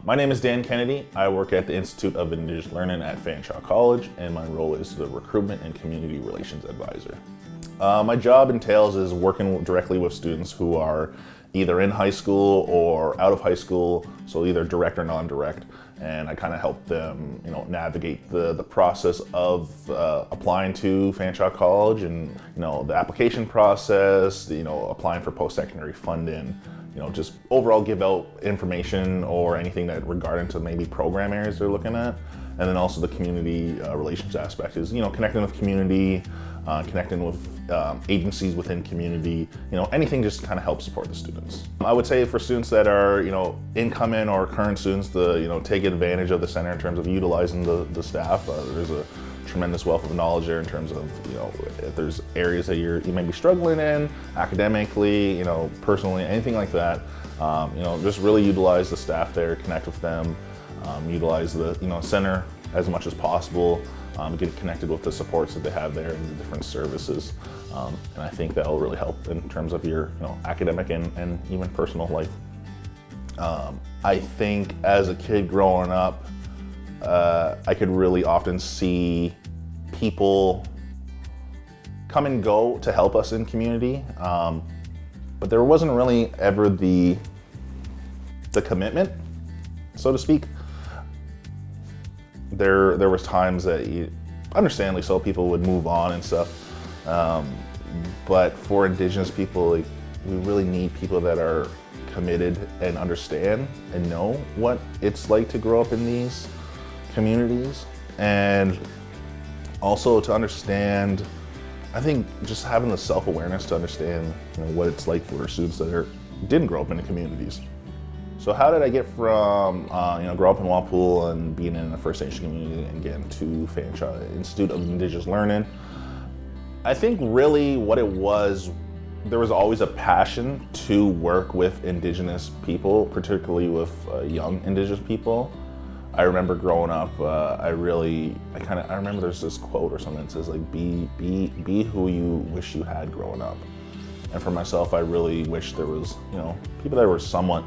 My name is Dan Kennedy. I work at the Institute of Indigenous Learning at Fanshawe College, and my role is the Recruitment and Community Relations Advisor. My job entails is working directly with students who are either in high school or out of high school, so either direct or non-direct, and I kind of help them, navigate the process of applying to Fanshawe College, and the application process, applying for post-secondary funding, just overall give out information or anything that regarding to maybe program areas they're looking at. And then also the community relations aspect is, connecting with community, connecting with agencies within community, anything just to kind of help support the students. I would say for students that are, incoming or current students to, take advantage of the center in terms of utilizing the staff. There's a tremendous wealth of knowledge there in terms of, if there's areas that you may be struggling in, academically, personally, anything like that, just really utilize the staff there, connect with them, utilize the center as much as possible, get connected with the supports that they have there and the different services. And I think that will really help in terms of your academic and even personal life. I think as a kid growing up, I could really often see people come and go to help us in community, but there wasn't really ever the commitment, so to speak. There was times that, understandably so, people would move on and stuff, but for Indigenous people, we really need people that are committed and understand and know what it's like to grow up in these communities, and also to understand, I think just having the self-awareness to understand what it's like for students that didn't grow up in the communities. So how did I get from grow up in Walpole and being in a First Nation community and getting to Fanshawe Institute of Indigenous Learning? I think really what it was, there was always a passion to work with Indigenous people, particularly with young Indigenous people. I remember growing up, I remember there's this quote or something that says like, be who you wish you had growing up. And for myself, I really wish there was, people that were somewhat,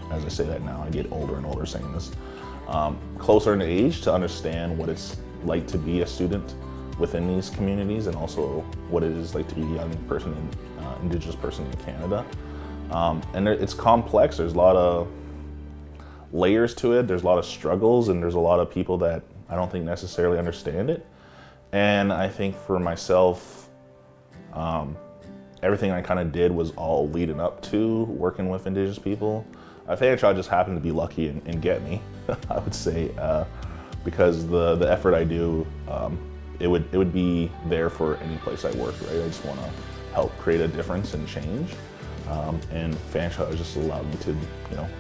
as I say that now, I get older and older saying this, closer in age to understand what it's like to be a student within these communities, and also what it is like to be a young person, Indigenous person in Canada. And it's complex, there's a lot of layers to it, there's a lot of struggles, and there's a lot of people that I don't think necessarily understand it. And I think for myself, everything I kind of did was all leading up to working with Indigenous people. I think I just happened to be lucky and get me, I would say, because the effort I do, it would be there for any place I work, right? I just want to help create a difference and change, and Fanshawe just allowed me to,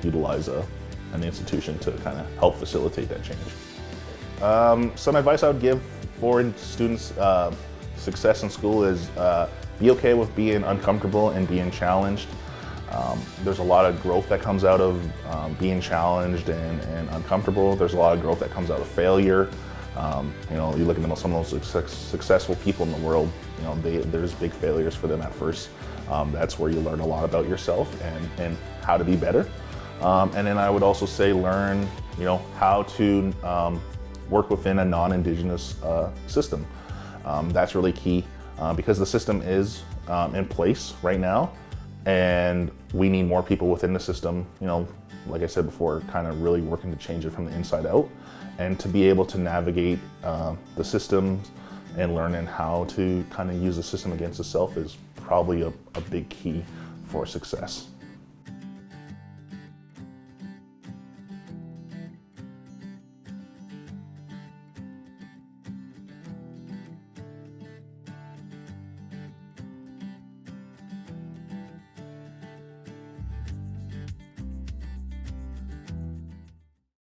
utilize an institution to kind of help facilitate that change. Some advice I would give for students' success in school is be okay with being uncomfortable and being challenged. There's a lot of growth that comes out of being challenged and uncomfortable. There's a lot of growth that comes out of failure. You look at some of the most successful people in the world, there's big failures for them at first. That's where you learn a lot about yourself and how to be better. And then I would also say learn, how to work within a non-Indigenous system. That's really key because the system is in place right now, and we need more people within the system, like I said before, kind of really working to change it from the inside out, and to be able to navigate the systems and learning how to kind of use the system against itself is probably a big key for success.